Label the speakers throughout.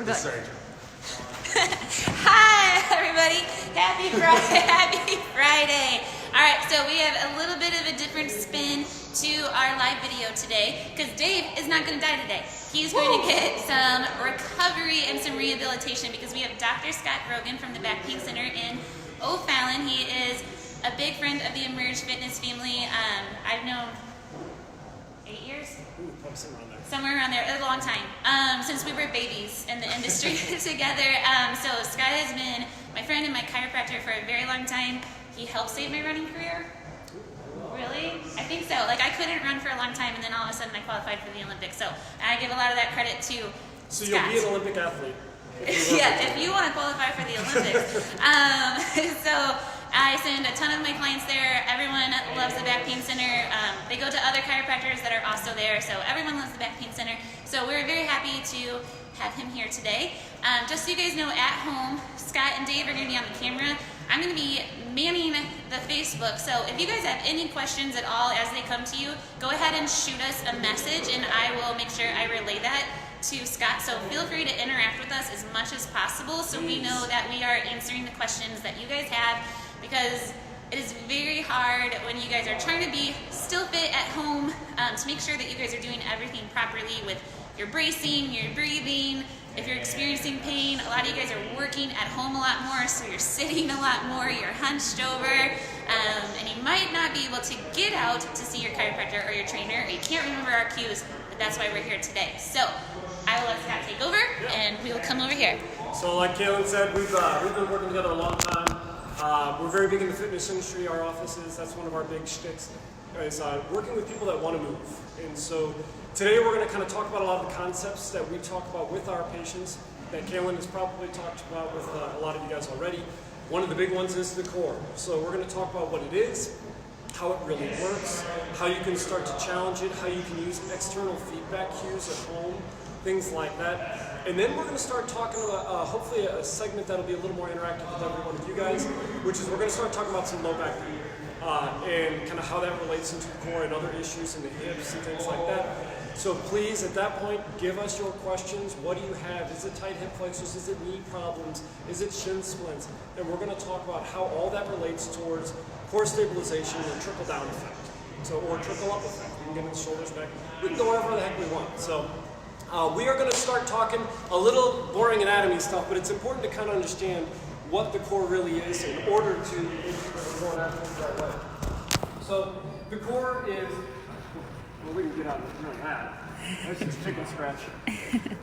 Speaker 1: We're good.
Speaker 2: Sorry.
Speaker 1: Hi, everybody. Happy Friday. Happy Friday. All right, so we have a little bit of a different spin to our live video today because Dave is not going to die today. He's going to get some recovery and some rehabilitation because we have Dr. Scott Grogan from the Back Pain Center in O'Fallon. He is a big friend of the Emerge Fitness family. I've known 8 years? Somewhere around there, a long time, since we were babies in the industry together. So Scott has been my friend and my chiropractor for a very long time. He helped save my running career. Really? I think so. Like, I couldn't run for a long time, and then all of a sudden I qualified for the Olympics. So I give a lot of that credit to
Speaker 2: So
Speaker 1: Scott.
Speaker 2: you'll be an Olympic athlete.
Speaker 1: Yeah, if you want to qualify for the Olympics. So I send a ton of my clients there. Everyone loves the Back Pain Center. They go to other chiropractors that are also there, so everyone loves the Back Pain Center. So we're very happy to have him here today. Just so you guys know, at home, Scott and Dave are going to be on the camera. I'm going to be manning the Facebook, so if you guys have any questions at all as they come to you, go ahead and shoot us a message, and I will make sure I relay that to Scott. So feel free to interact with us as much as possible so we know that we are answering the questions that you guys have, because it is very hard when you guys are trying to be still fit at home to make sure that you guys are doing everything properly with your bracing, your breathing. If you're experiencing pain, a lot of you guys are working at home a lot more, so you're sitting a lot more, you're hunched over, and you might not be able to get out to see your chiropractor or your trainer, or you can't remember our cues, but that's why we're here today. So I will let Scott take over, and we will come over here.
Speaker 2: So like Kaylin said, we've been working together a long time. We're very big in the fitness industry, our offices. That's one of our big shticks, is working with people that want to move. And so today we're going to kind of talk about a lot of the concepts that we talk about with our patients that Kaylin has probably talked about with a lot of you guys already. One of the big ones is the core. So we're going to talk about what it is, how it really works, how you can start to challenge it, how you can use external feedback cues at home, things like that. And then we're going to start talking about hopefully a segment that'll be a little more interactive with every one of you guys, which is we're going to start talking about some low back pain and kind of how that relates into the core and other issues in the hips and things like that. So please, at that point, give us your questions. What do you have? Is it tight hip flexors? Is it knee problems? Is it shin splints? And we're going to talk about how all that relates towards core stabilization and trickle down effect. So, or trickle up effect. We can get the shoulders back. We can go wherever the heck we want. So we are going to start talking a little boring anatomy stuff, but it's important to kind of understand what the core really is in order to go that way. So the core is, well, we can get out of that. That's just chicken scratch.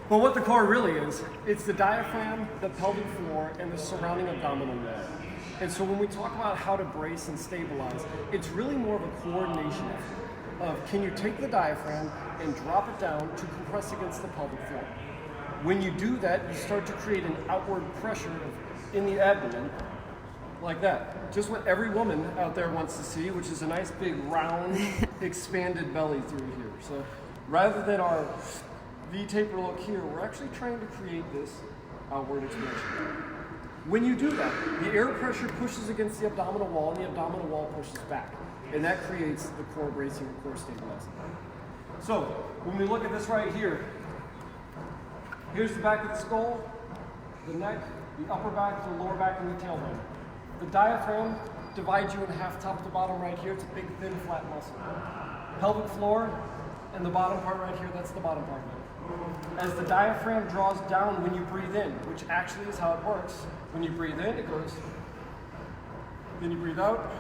Speaker 2: But what the core really is, it's the diaphragm, the pelvic floor, and the surrounding abdominal wall. And so when we talk about how to brace and stabilize, it's really more of a coordination effort of can you take the diaphragm and drop it down to compress against the pelvic floor. When you do that, you start to create an outward pressure in the abdomen, like that. Just what every woman out there wants to see, which is a nice big round, expanded belly through here. So rather than our V-taper look here, we're actually trying to create this outward expansion. When you do that, the air pressure pushes against the abdominal wall and the abdominal wall pushes back. And that creates the core bracing or core stabilizing. So when we look at this right here, here's the back of the skull, the neck, the upper back, the lower back, and the tailbone. The diaphragm divides you in half top to bottom right here. It's a big, thin, flat muscle. Pelvic floor and the bottom part right here, that's the bottom part of it. As the diaphragm draws down when you breathe in, which actually is how it works. When you breathe in, it goes. Then you breathe out,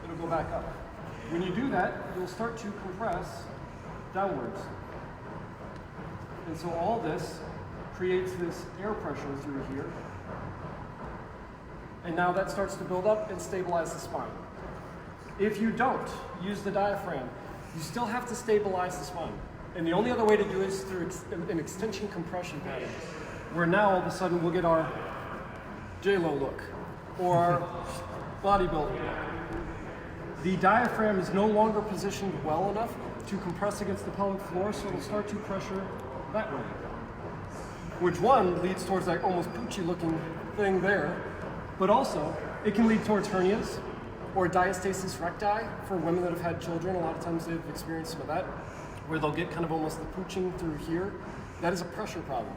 Speaker 2: it'll go back up. When you do that, you'll start to compress downwards. And so all this creates this air pressure through here. And now that starts to build up and stabilize the spine. If you don't use the diaphragm, you still have to stabilize the spine. And the only other way to do it is through an extension compression pattern, where now all of a sudden we'll get our J-Lo look, or our bodybuilding look. The diaphragm is no longer positioned well enough to compress against the pelvic floor, so it'll start to pressure that way. Which one leads towards that almost poochy looking thing there, but also it can lead towards hernias or diastasis recti for women that have had children. A lot of times they've experienced some of that, where they'll get kind of almost the pooching through here. That is a pressure problem.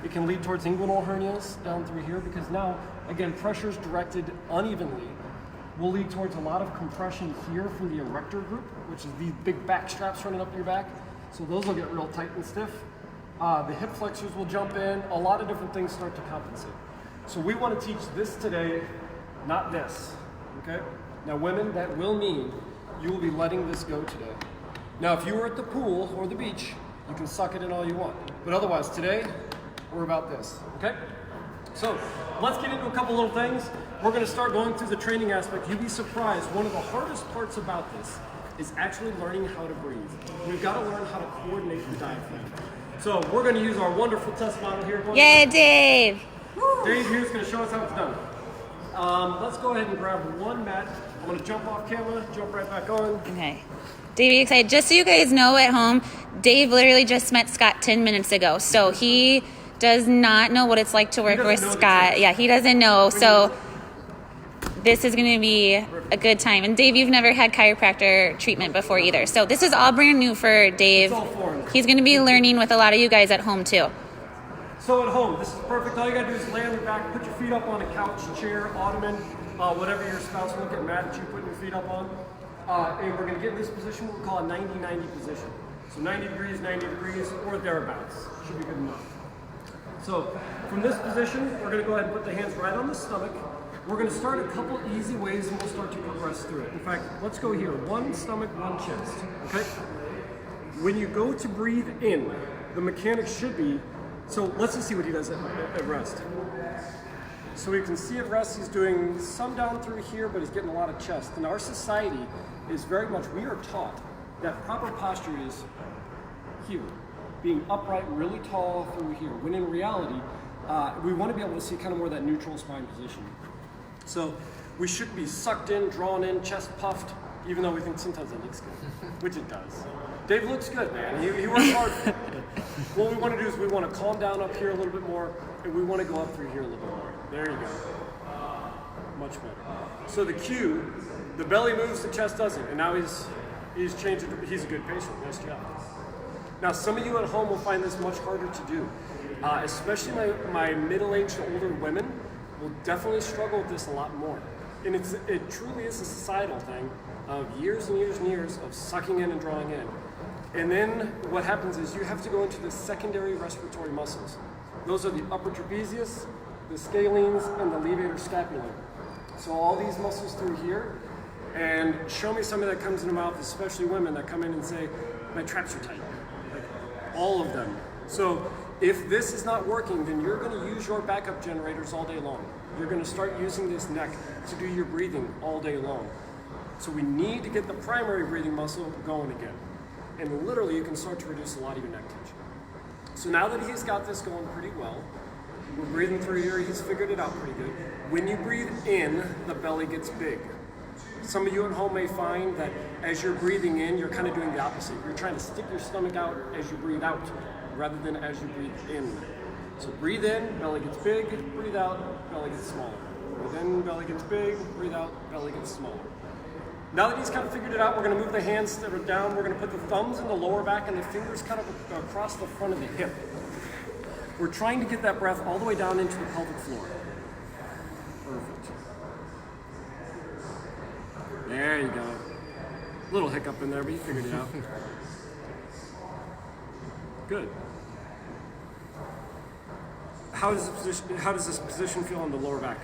Speaker 2: It can lead towards inguinal hernias down through here because now, again, pressures directed unevenly will lead towards a lot of compression here from the erector group, which is these big back straps running up your back. So those will get real tight and stiff. The hip flexors will jump in. A lot of different things start to compensate. So we want to teach this today, not this, okay? Now women, that will mean you will be letting this go today. Now if you were at the pool or the beach, you can suck it in all you want. But otherwise today, we're about this, okay? So let's get into a couple little things. We're going to start going through the training aspect. You'd be surprised, one of the hardest parts about this is actually learning how to breathe. We've got to learn how to coordinate the diaphragm. So we're going to use our wonderful test model here.
Speaker 1: Yay, Dave!
Speaker 2: Dave here's going to show us how it's done. Let's go ahead and grab one mat. I'm going to jump off camera, jump right back on.
Speaker 1: Okay. Dave, are you excited? Just so you guys know at home, Dave literally just met Scott 10 minutes ago. So he does not know what it's like to work with Scott. Yeah, he doesn't know. So this is going to be a good time. And Dave, you've never had chiropractor treatment before either. So this is all brand new for Dave.
Speaker 2: It's all foreign.
Speaker 1: He's going to be learning with a lot of you guys at home too.
Speaker 2: So at home, this is perfect. All you gotta do is lay on your back, put your feet up on a couch, chair, ottoman, whatever your spouse will get mad at you putting your feet up on. And we're gonna get in this position, what we call a 90-90 position. So 90 degrees, or thereabouts. Should be good enough. So from this position, we're gonna go ahead and put the hands right on the stomach. We're gonna start a couple easy ways and we'll start to progress through it. In fact, let's go here. One stomach, one chest, okay? When you go to breathe in, the mechanics should be, so let's just see what he does at rest. So we can see at rest he's doing some down through here, but he's getting a lot of chest. And our society is very much, we are taught that proper posture is here, being upright, really tall through here. When in reality, we want to be able to see kind of more that neutral spine position. So we should be sucked in, drawn in, chest puffed, even though we think sometimes it looks good, which it does. Dave looks good, man. He works hard. What we want to do is we want to calm down up here a little bit more, and we want to go up through here a little bit more. There you go. Much better. So the cue, the belly moves, the chest doesn't, and now he's changed. He's a good patient. Nice job. Now, some of you at home will find this much harder to do, especially my middle-aged to older women will definitely struggle with this a lot more. And it truly is a societal thing of years and years and years of sucking in and drawing in. And then what happens is you have to go into the secondary respiratory muscles. Those are the upper trapezius, the scalenes, and the levator scapular. So all these muscles through here, and show me somebody that comes in the mouth, especially women that come in and say, my traps are tight. Like, all of them. So if this is not working, then you're going to use your backup generators all day long. You're going to start using this neck to do your breathing all day long. So we need to get the primary breathing muscle going again. And literally you can start to reduce a lot of your neck tension. So now that he's got this going pretty well, we're breathing through here, he's figured it out pretty good. When you breathe in, the belly gets big. Some of you at home may find that as you're breathing in, you're kind of doing the opposite. You're trying to stick your stomach out as you breathe out, rather than as you breathe in. So breathe in, belly gets big, breathe out, belly gets smaller. Breathe in, belly gets big, breathe out, belly gets smaller. Now that he's kind of figured it out, we're going to move the hands that are down. We're going to put the thumbs in the lower back and the fingers kind of across the front of the hip. We're trying to get that breath all the way down into the pelvic floor. Perfect. There you go. Little hiccup in there, but you figured it out. Good. How does this position feel on the lower back?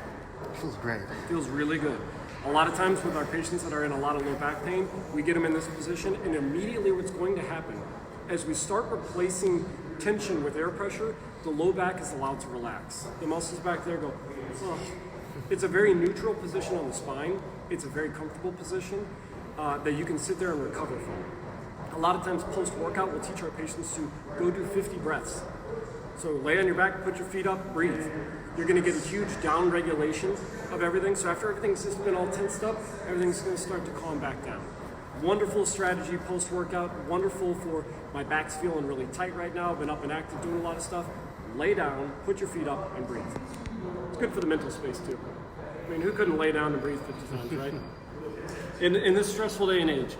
Speaker 3: Feels great.
Speaker 2: Feels really good. A lot of times with our patients that are in a lot of low back pain, we get them in this position, and immediately what's going to happen, as we start replacing tension with air pressure, the low back is allowed to relax. The muscles back there go, oh. It's a very neutral position on the spine. It's a very comfortable position that you can sit there and recover from. A lot of times post-workout, we'll teach our patients to go do 50 breaths. So lay on your back, put your feet up, breathe. You're going to get a huge down regulation of everything. So after everything's just been all tensed up, everything's going to start to calm back down. Wonderful strategy post-workout. Wonderful for my back's feeling really tight right now. I've been up and active doing a lot of stuff. Lay down, put your feet up, and breathe. It's good for the mental space too. I mean, who couldn't lay down and breathe 50 times, right? In this stressful day and age.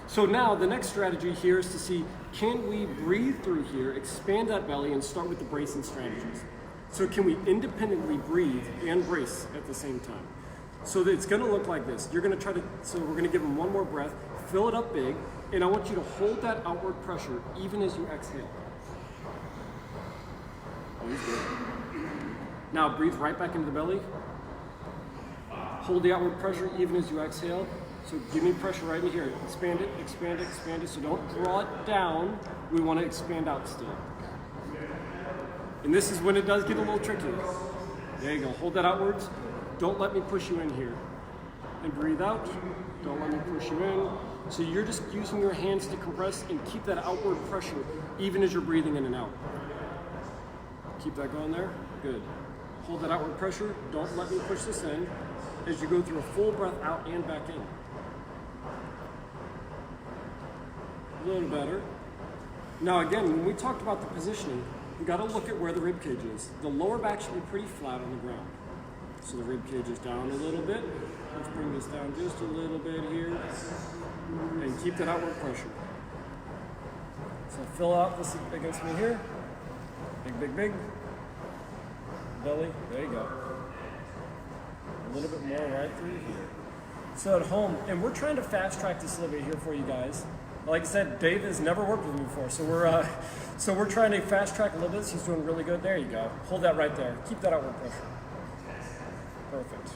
Speaker 2: So now the next strategy here is to see, can we breathe through here, expand that belly, and start with the bracing strategies. So can we independently breathe and brace at the same time? So that it's gonna look like this. You're gonna try to, so we're gonna give them one more breath, fill it up big, and I want you to hold that outward pressure even as you exhale. Oh, he's good. Now breathe right back into the belly. Hold the outward pressure even as you exhale. So give me pressure right in here. Expand it, expand it, expand it. So don't draw it down. We want to expand out still. And this is when it does get a little trickier. There you go. Hold that outwards. Don't let me push you in here. And breathe out. Don't let me push you in. So you're just using your hands to compress and keep that outward pressure even as you're breathing in and out. Keep that going there. Good. Hold that outward pressure. Don't let me push this in as you go through a full breath out and back in. A little better. Now again, when we talked about the positioning, we got to look at where the rib cage is. The lower back should be pretty flat on the ground. So the rib cage is down a little bit. Let's bring this down just a little bit here. And keep that outward pressure. So fill out this against me here. Big, big, big. Belly, there you go. A little bit more right through here. So at home, and we're trying to fast track this a little bit here for you guys. Like I said, Dave has never worked with me before, so we're trying to fast track a little bit. He's doing really good. There you go. Hold that right there. Keep that outward pressure. Perfect.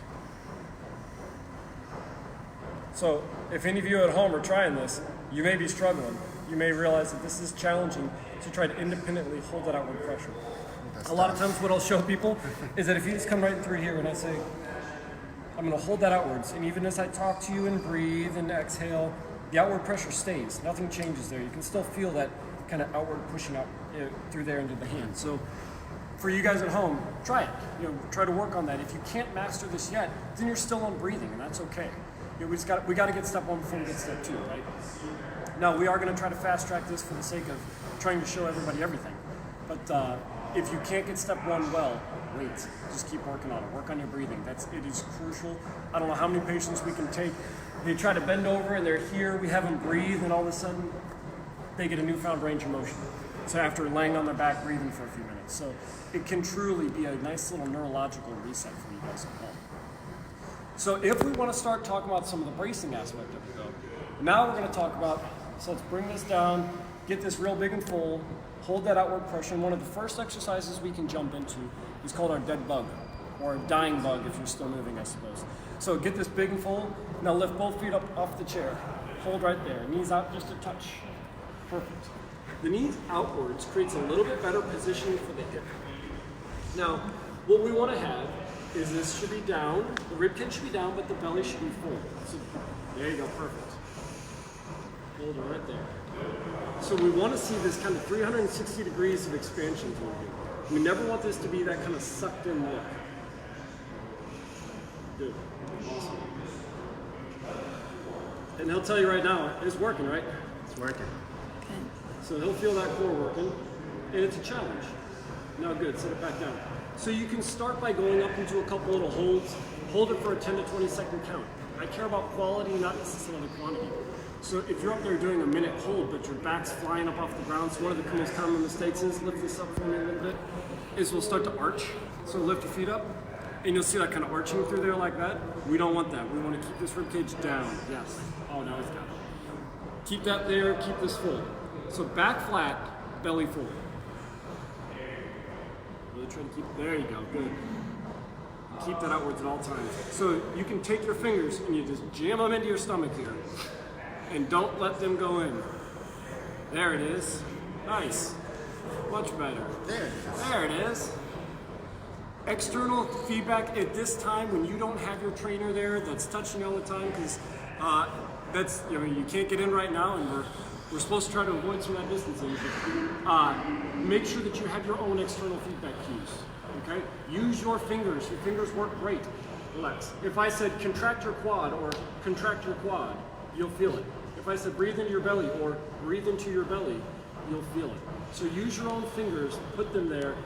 Speaker 2: So if any of you at home are trying this, you may be struggling. You may realize that this is challenging to try to independently hold that outward pressure. A lot of times what I'll show people is that if you just come right through here and I say, I'm going to hold that outwards, and even as I talk to you and breathe and exhale, the outward pressure stays. Nothing changes there. You can still feel that kind of outward pushing out through there into the hand. So for you guys at home, try it. Try to work on that. If you can't master this yet, then you're still on breathing, and that's okay. We got to get step one before we get step two, right? Now we are going to try to fast track this for the sake of trying to show everybody everything. But if you can't get step one well, wait. Just keep working on it. Work on your breathing. It is crucial. I don't know how many patients we can take. They try to bend over and they're here. We have them breathe, and all of a sudden they get a newfound range of motion. So after laying on their back, breathing for a few minutes. So it can truly be a nice little neurological reset for you guys at home. So if we want to start talking about some of the bracing aspect of it, though, now we're going to talk about. So let's bring this down, get this real big and full. Hold that outward pressure. And one of the first exercises we can jump into is called our dead bug, or a dying bug if you're still moving, I suppose. So get this big and full. Now lift both feet up off the chair. Hold right there. Knees out just a touch. Perfect. The knees outwards creates a little bit better positioning for the hip. Now, what we want to have is this should be down. The rib cage should be down, but the belly should be full. So there you go. Perfect. Hold it right there. So we want to see this kind of 360 degrees of expansion through here. We never want this to be that kind of sucked in look. Good. Awesome. And he'll tell you right now, it's working, right?
Speaker 3: It's working.
Speaker 2: So he'll feel that core working, and it's a challenge. Now good, set it back down. So you can start by going up into a couple little holds. Hold it for a 10 to 20 second count. I care about quality, not necessarily quantity. So if you're up there doing a minute hold, but your back's flying up off the ground, so one of the most common mistakes is, lift this up for me a little bit, is we'll start to arch. So lift your feet up, and you'll see that kind of arching through there like that. We don't want that. We want to keep this rib cage down. Yes. Oh, now it's down. Keep that there, keep this full. So back flat, belly full. Really try to keep, there you go, good. Keep that outwards at all times. So you can take your fingers and you just jam them into your stomach here. And don't let them go in. There it is. Nice. Much better. There it is. External feedback at this time when you don't have your trainer there that's touching you all the time, because that's, you can't get in right now, and we're supposed to try to avoid some of that distancing. Make sure that you have your own external feedback cues. Okay? Use your fingers. Your fingers work great. Relax. If I said contract your quad or contract your quad, you'll feel it. If I said breathe into your belly or breathe into your belly, you'll feel it. So use your own fingers, put them there,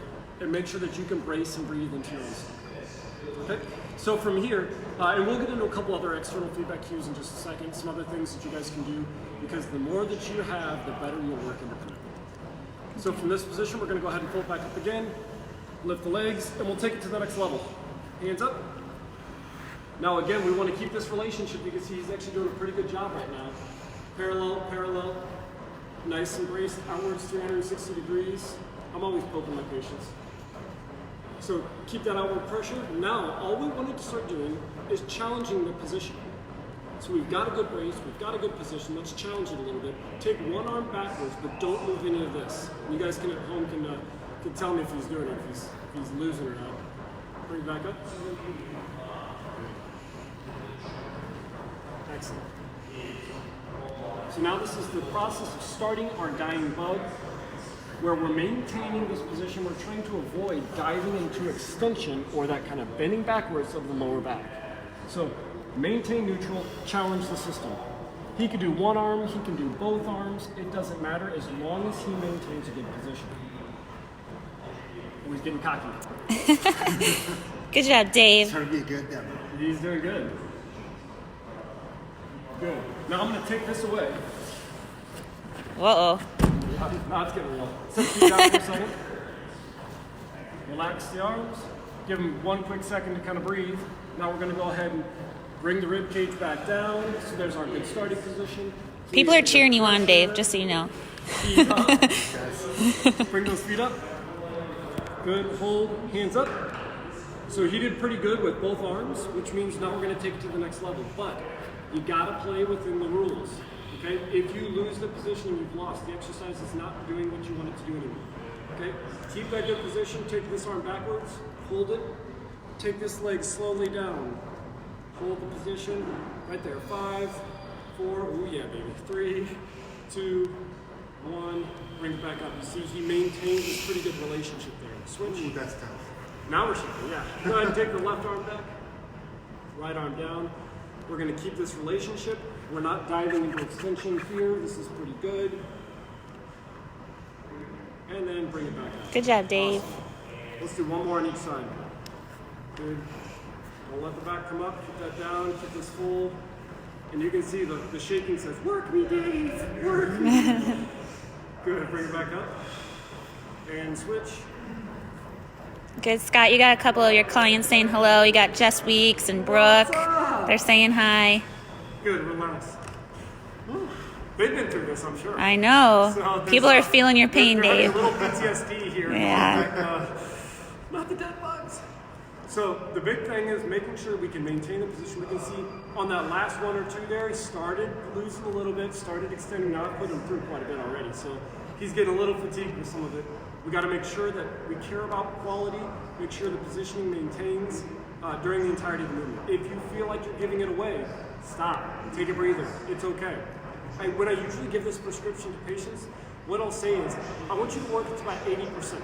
Speaker 2: and make sure that you can brace and breathe into your own self. Okay, so from here, and we'll get into a couple other external feedback cues in just a second, some other things that you guys can do, because the more that you have, the better you'll work independently. So from this position, we're gonna go ahead and pull it back up again, lift the legs, and we'll take it to the next level. Hands up. Now again, we wanna keep this relationship because he's actually doing a pretty good job right now. Parallel, parallel, nice and braced, outwards 360 degrees. I'm always poking my patients. So keep that outward pressure. Now, all we want to start doing is challenging the position. So we've got a good brace, we've got a good position, let's challenge it a little bit. Take one arm backwards, but don't move any of this. You guys can at home can tell me if he's doing it, if he's losing or not. Bring it back up. Excellent. So now this is the process of starting our dying bug, where we're maintaining this position. We're trying to avoid diving into extension or that kind of bending backwards of the lower back. So maintain neutral, challenge the system. He can do one arm, he can do both arms. It doesn't matter as long as he maintains a good position. Oh, he's getting cocky.
Speaker 1: Good job, Dave.
Speaker 3: It's going to be a good demo.
Speaker 2: He's doing good. Good. Now I'm going to take this away.
Speaker 1: Uh-oh.
Speaker 2: Now it's getting real. Set the feet down for a second. Relax the arms. Give them one quick second to kind of breathe. Now we're going to go ahead and bring the rib cage back down. So there's our good starting position.
Speaker 1: People are cheering you on, Dave, just so you know.
Speaker 2: Feet up. Bring those feet up. Good. Hold. Hands up. So he did pretty good with both arms, which means now we're going to take it to the next level. But you got to play within the rules. Okay? If you lose the position, you've lost. The exercise is not doing what you want it to do anymore. Okay? Keep that good position. Take this arm backwards. Hold it. Take this leg slowly down. Hold the position. Right there. 5, 4, oh yeah, baby. 3, 2, 1. Bring it back up. You see, he maintains this pretty good relationship there. Switch.
Speaker 3: Ooh, that's tough.
Speaker 2: Now we're shifting, yeah. Go ahead and take the left arm back. Right arm down. We're going to keep this relationship. We're not diving into extension here. This is pretty good. And then bring it back up.
Speaker 1: Good job, Dave.
Speaker 2: Awesome. Let's do one more on each side. Good. Don't let the back come up. Keep that down. Keep this full. And you can see the shaking says, work me, Dave. Work me. Good. Bring it back up. And switch.
Speaker 1: Good, Scott. You got a couple of your clients saying hello. You got Jess Weeks and Brooke. They're saying hi.
Speaker 2: Good, relax. They've been through this, I'm sure.
Speaker 1: I know.
Speaker 2: So
Speaker 1: People are feeling your pain,
Speaker 2: they're
Speaker 1: Dave.
Speaker 2: having a little PTSD here.
Speaker 1: Yeah.
Speaker 2: Not the dead bugs. So the big thing is making sure we can maintain the position. We can see on that last one or two there, he started losing a little bit, started extending. Now I put him through quite a bit already. So he's getting a little fatigued with some of it. We got to make sure that we care about quality, make sure the positioning maintains during the entirety of the movement. If you feel like you're giving it away, stop. Take a breather. It's okay. When I usually give this prescription to patients, what I'll say is, I want you to work to about 80%.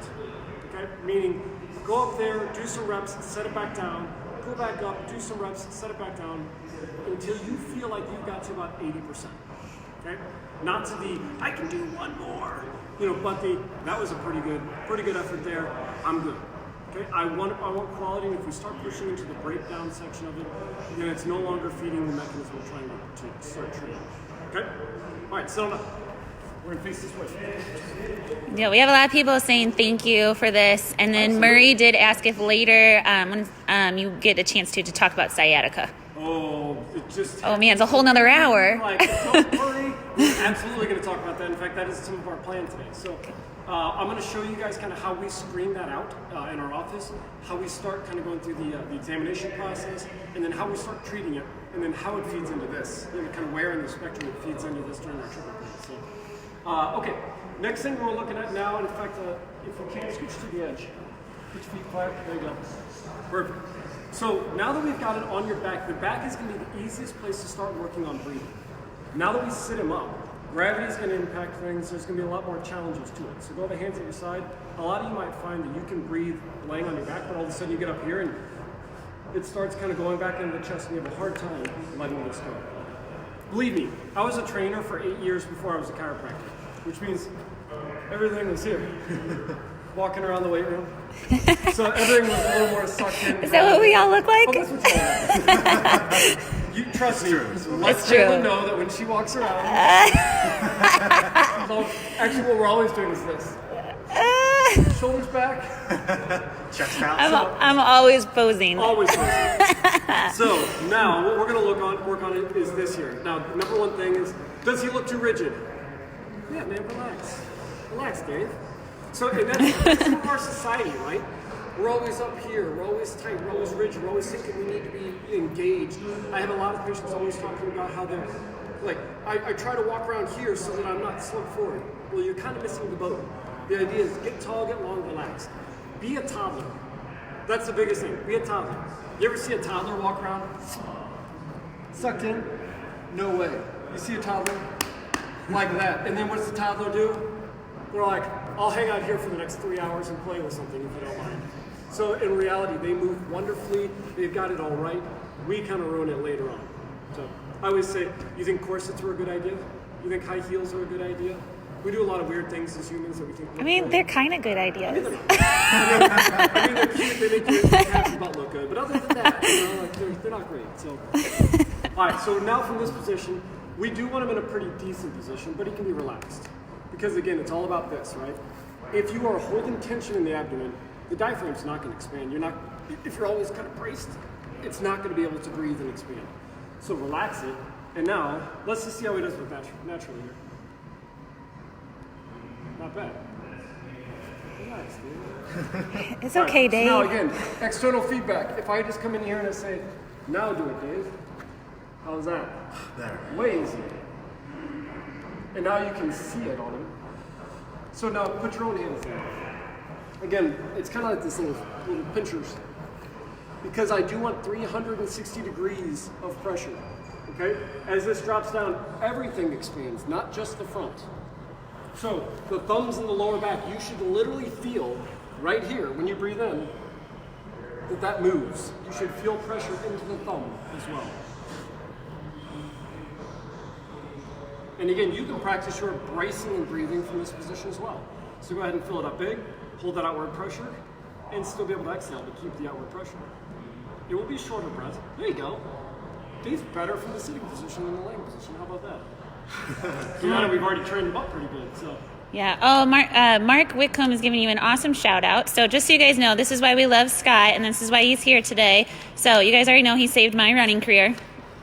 Speaker 2: Okay? Meaning, go up there, do some reps, set it back down, go back up, do some reps, set it back down, until you feel like you've got to about 80%. Okay? Not to the, I can do one more. But that was a pretty good effort there. I'm good. Okay? I want quality, and if we start pushing into the breakdown section of it, then it's no longer feeding the mechanism we're trying to start training. Okay? All right, settle down. We're gonna face this way.
Speaker 1: Yeah, we have a lot of people saying thank you for this. And then Murray did ask if later, when you get a chance to talk about sciatica.
Speaker 2: Oh, it just...
Speaker 1: Oh man, it's a whole nother hour.
Speaker 2: Don't worry. We're absolutely going to talk about that. In fact, that is some of our plan today. So I'm going to show you guys kind of how we screen that out in our office, how we start kind of going through the examination process, and then how we start treating it, and then how it feeds into this, kind of where in the spectrum it feeds into this during our triple plan. So, okay, next thing we're looking at now, and in fact, if we can, switch to the edge. Put your feet flat. There you go. Perfect. So now that we've got it on your back, the back is going to be the easiest place to start working on breathing. Now that we sit him up, gravity is going to impact things. There's going to be a lot more challenges to it. So go the hands at your side. A lot of you might find that you can breathe laying on your back, but all of a sudden you get up here and it starts kind of going back into the chest and you have a hard time letting this go. Believe me, I was a trainer for 8 years before I was a chiropractor, which means everything was here. walking around the weight room. So everything was a little more sucked in.
Speaker 1: Is that what we all look like?
Speaker 2: Oh, that's what you all look like. You trust me. Let Caitlin know that when she walks around. Actually, what we're always doing is this. Shoulders back.
Speaker 3: Chest out.
Speaker 1: I'm always posing.
Speaker 2: Always posing. So now what we're going to work on it is this here. Now, number one thing is, does he look too rigid? Yeah, man, relax. Relax, Dave. So and that's some of our society, right? We're always up here, we're always tight, we're always rigid, we're always thinking we need to be engaged. I have a lot of patients always talking about how they're, like, I try to walk around here so that I'm not slumped forward. Well, you're kind of missing the boat. The idea is get tall, get long, relax. Be a toddler. That's the biggest thing, be a toddler. You ever see a toddler walk around? Sucked in? No way. You see a toddler? Like that. And then what's the toddler do? They're like, I'll hang out here for the next 3 hours and play with something if you don't mind. So in reality, they move wonderfully. They've got it all right. We kind of ruin it later on. So I always say, you think corsets are a good idea? You think high heels are a good idea? We do a lot of weird things as humans that we think.
Speaker 1: I mean, they're kind of good ideas.
Speaker 2: I mean, they're cute. They make your half your butt look good. But other than that, like, they're not great. So, all right. So now from this position, we do want him in a pretty decent position, but he can be relaxed. Because again, it's all about this, right? If you are holding tension in the abdomen, the diaphragm's not going to expand. You're not. If you're always kind of braced, it's not going to be able to breathe and expand. So relax it. And now, let's just see how he does with naturally here. Not bad. Relax, dude.
Speaker 1: It's okay,
Speaker 2: right,
Speaker 1: Dave.
Speaker 2: so now again, external feedback. If I just come in here and I say, now do it, Dave. How's that?
Speaker 3: There.
Speaker 2: Way easier. And now you can see it on him. So now put your own hands there. Again, it's kind of like this little pinchers. Because I do want 360 degrees of pressure. Okay? As this drops down, everything expands, not just the front. So the thumbs and the lower back, you should literally feel right here when you breathe in that moves. You should feel pressure into the thumb as well. And again, you can practice your bracing and breathing from this position as well. So go ahead and fill it up big, hold that outward pressure, and still be able to exhale to keep the outward pressure. It will be shorter breath. There you go. He's better from the sitting position than the laying position. How about that? So now we've already trained him up pretty good. So.
Speaker 1: Yeah. Oh, Mark Whitcomb is giving you an awesome shout out. So just so you guys know, this is why we love Scott, and this is why he's here today. So you guys already know he saved my running career.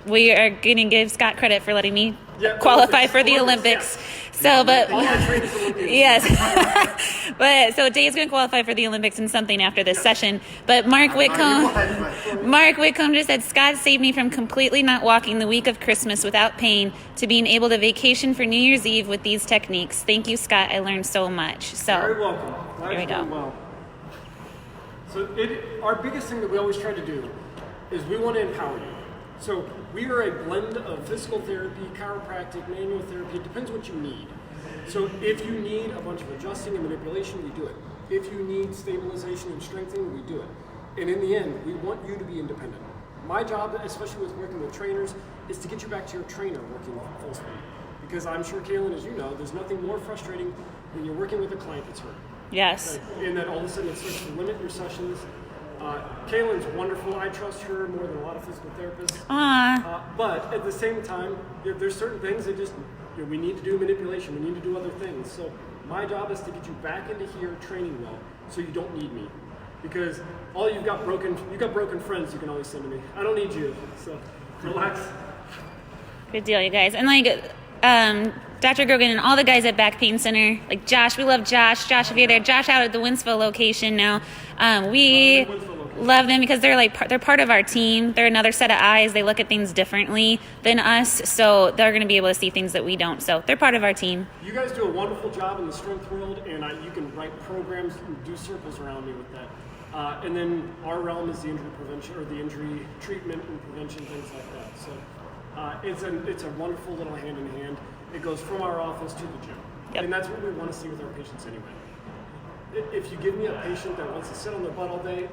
Speaker 1: We are going to give Scott credit for letting me qualify for the Olympics. So, but yes, but so Dave's going to qualify for the Olympics in something after this session. But Mark Whitcomb just said, Scott saved me from completely not walking the week of Christmas without pain to being able to vacation for New Year's Eve with these techniques. Thank you, Scott. I learned so much. So
Speaker 2: very welcome.
Speaker 1: Here we go.
Speaker 2: Well. So our biggest thing that we always try to do is we want to empower you. So we are a blend of physical therapy, chiropractic, manual therapy. It depends what you need. So if you need a bunch of adjusting and manipulation, we do it. If you need stabilization and strengthening, we do it. And in the end, we want you to be independent. My job, especially with working with trainers, is to get you back to your trainer working full speed. Because I'm sure, Kaylin, as you know, there's nothing more frustrating when you're working with a client that's hurt.
Speaker 1: Yes.
Speaker 2: Right? And then all of a sudden it starts to limit your sessions. Kaylin's wonderful. I trust her more than a lot of physical therapists. But at the same time, there's certain things that just we need to do manipulation. We need to do other things. So my job is to get you back into here training well, so you don't need me. Because you've got broken friends you can always send to me. I don't need you. So relax.
Speaker 1: Good deal, you guys. And like Dr. Grogan and all the guys at Back Pain Center, like Josh, we love Josh. Josh, if you're there, Josh out at the Winsville location now. We love them because they're part of our team. They're another set of eyes. They look at things differently than us, so they're going to be able to see things that we don't. So they're part of our team.
Speaker 2: You guys do a wonderful job in the strength world, and you can write programs and do circles around me with that. And then our realm is the injury prevention or the injury treatment and prevention, things like that. So it's a wonderful little hand in hand. It goes from our office to the gym, and that's what we want to see with our patients anyway. If you give me a patient that wants to sit on their butt all day,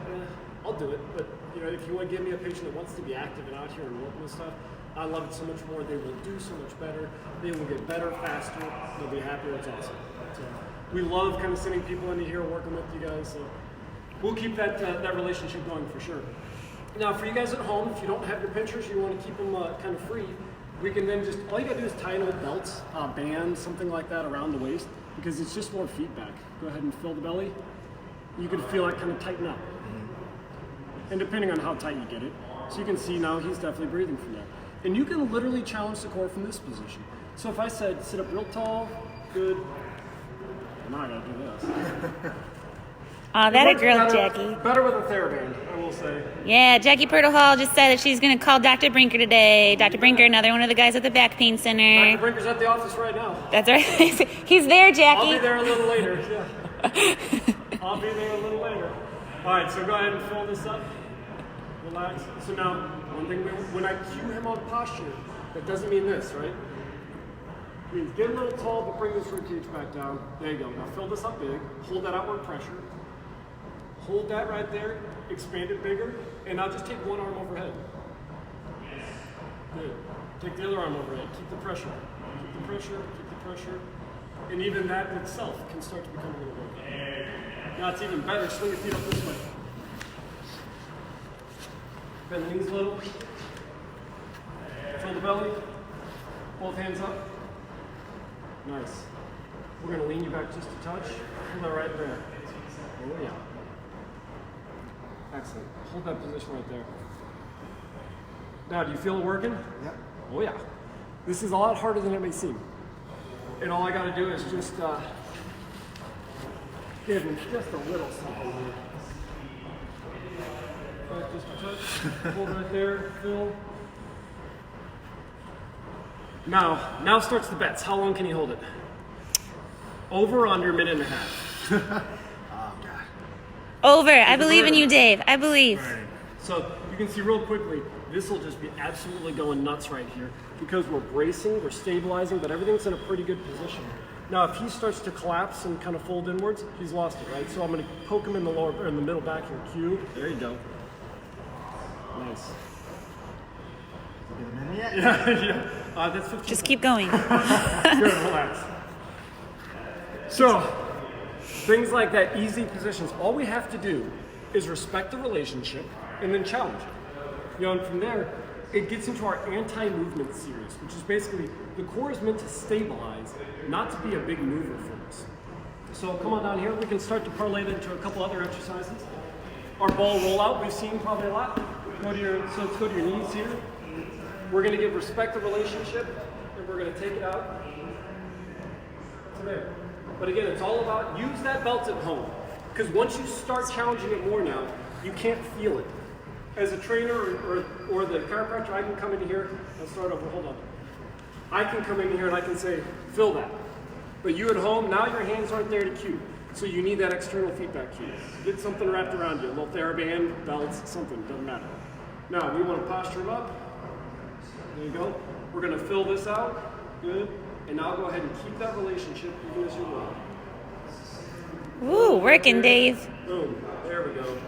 Speaker 2: I'll do it. But if you want to give me a patient that wants to be active and out here and working with stuff, I love it so much more. They will do so much better. They will get better faster. They'll be happier. It's awesome. So, We love kind of sending people into here, working with you guys. So we'll keep that that relationship going for sure. Now, for you guys at home, if you don't have your pinchers, you want to keep them kind of free, we can then just, all you gotta do is tie an old belt, band, something like that around the waist, because it's just more feedback. Go ahead and fill the belly. You can feel it kind of tighten up. And depending on how tight you get it. So you can see now he's definitely breathing from there. And you can literally challenge the core from this position. So if I said, sit up real tall, good. Now I gotta do this.
Speaker 1: Oh, that a girl,
Speaker 2: better,
Speaker 1: Jackie.
Speaker 2: Better with a TheraBand, I will say.
Speaker 1: Yeah, Jackie Purtle Hall just said that she's going to call Dr. Brinker today. Dr. Brinker, another one of the guys at the Back Pain Center.
Speaker 2: Dr. Brinker's at the office right now.
Speaker 1: That's right. He's there, Jackie.
Speaker 2: I'll be there a little later. Yeah. I'll be there a little later. All right, so go ahead and fill this up. Relax. So now, one thing, when I cue him on posture, that doesn't mean this, right? It means get a little tall, but bring this ribcage back down. There you go. Now fill this up big. Hold that outward pressure. Hold that right there. Expand it bigger. And now just take one arm overhead. Good. Take the other arm overhead. Keep the pressure. Keep the pressure. Keep the pressure. And even that itself can start to become a little bit. Now it's even better. Swing your feet up this way. Bend the knees a little. Fill the belly. Both hands up. Nice. We're going to lean you back just a touch. Hold that right there. Oh, yeah. Excellent. Hold that position right there. Now, do you feel it working?
Speaker 3: Yep.
Speaker 2: Oh, yeah. This is a lot harder than it may seem. And all I got to do is just give him just a little something here. Back just a touch. Hold right there. Fill. Now starts the bets. How long can he hold it? Over or under a minute and a half?
Speaker 3: Oh, God.
Speaker 1: Over. I believe in you, Dave. I believe.
Speaker 3: Right.
Speaker 2: So you can see real quickly, this will just be absolutely going nuts right here because we're bracing, we're stabilizing, but everything's in a pretty good position. Now, if he starts to collapse and kind of fold inwards, he's lost it, right? So I'm going to poke him in the lower, or in the middle back here. Cue. There you go. Nice.
Speaker 3: Get a minute yet?
Speaker 2: Yeah. That's 15.
Speaker 1: Just keep going.
Speaker 2: Good, relax. So, things like that, easy positions, all we have to do is respect the relationship and then challenge it. You know, and from there, it gets into our anti-movement series, which is basically the core is meant to stabilize, not to be a big mover for us. So come on down here, we can start to parlay that into a couple other exercises. Our ball rollout, we've seen probably a lot. So let's go to your knees here. We're going to give respect the relationship, and we're going to take it out to there. But again, it's all about use that belt at home. Because once you start challenging it more now, you can't feel it. As a trainer or the chiropractor, I can come in here, I'll start over, hold on. I can come in here and I can say, fill that. But you at home, now your hands aren't there to cue. So you need that external feedback cue. Get something wrapped around you, a little TheraBand, belts, something, doesn't matter. Now, we want to posture him up. There you go. We're going to fill this out. Good. And now go ahead and keep that relationship even as you roll.
Speaker 1: Ooh, working, Dave.
Speaker 2: Boom. There we go.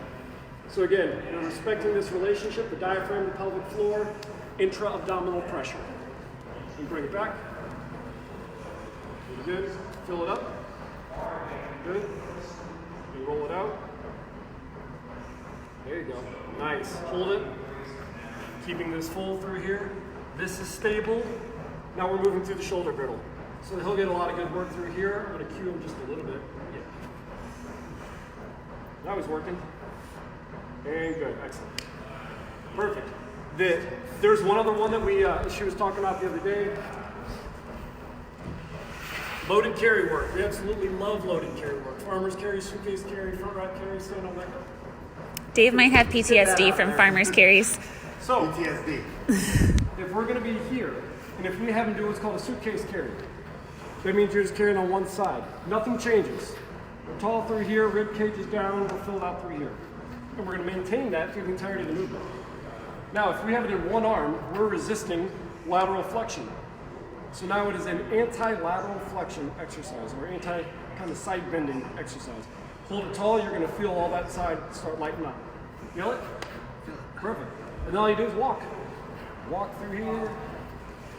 Speaker 2: So again, you're respecting this relationship, the diaphragm, the pelvic floor, intra-abdominal pressure. You bring it back. Good. Fill it up. Good. You roll it out. There you go. Nice. Hold it. Keeping this full through here. This is stable. Now we're moving through the shoulder girdle. So he'll get a lot of good work through here. I'm going to cue him just a little bit. Yeah. Now he's working. And good. Excellent. Perfect. There's one other one that she was talking about the other day. Loaded carry work. We absolutely love loaded carry work. Farmer's carry, suitcase carry, front rack carry, stand on that.
Speaker 1: Dave might have PTSD from farmer's carries.
Speaker 2: So,
Speaker 3: PTSD.
Speaker 2: if we're going to be here, and if we have him do what's called a suitcase carry, that means you're just carrying on one side. Nothing changes. We're tall through here, rib cage is down, we're filled out through here. And we're going to maintain that through the entirety of the movement. Now, if we have it in one arm, we're resisting lateral flexion. So now it is an anti-lateral flexion exercise, or anti-kind of side bending exercise. Hold it tall, you're going to feel all that side start lightening up. Feel it? Perfect. And then all you do is walk. Walk through here,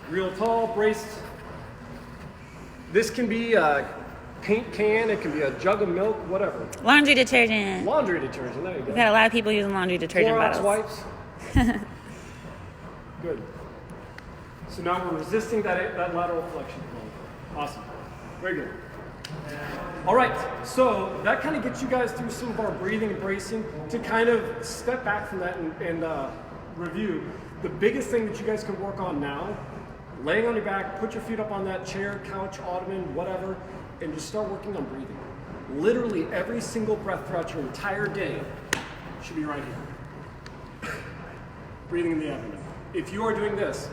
Speaker 2: real tall, braced. This can be kind paint can, it can be a jug of milk, whatever.
Speaker 1: Laundry detergent.
Speaker 2: Laundry detergent, there you go.
Speaker 1: We've got a lot of people using laundry detergent
Speaker 2: Clorox
Speaker 1: bottles.
Speaker 2: wipes. Good. So now we're resisting that lateral flexion. Awesome. Very good. All right, so that kind of gets you guys through some of our breathing and bracing. To kind of step back from that and review, the biggest thing that you guys can work on now, laying on your back, put your feet up on that chair, couch, ottoman, whatever, and just start working on breathing. Literally every single breath throughout your entire day should be right here. Breathing in the abdomen. If you are doing this,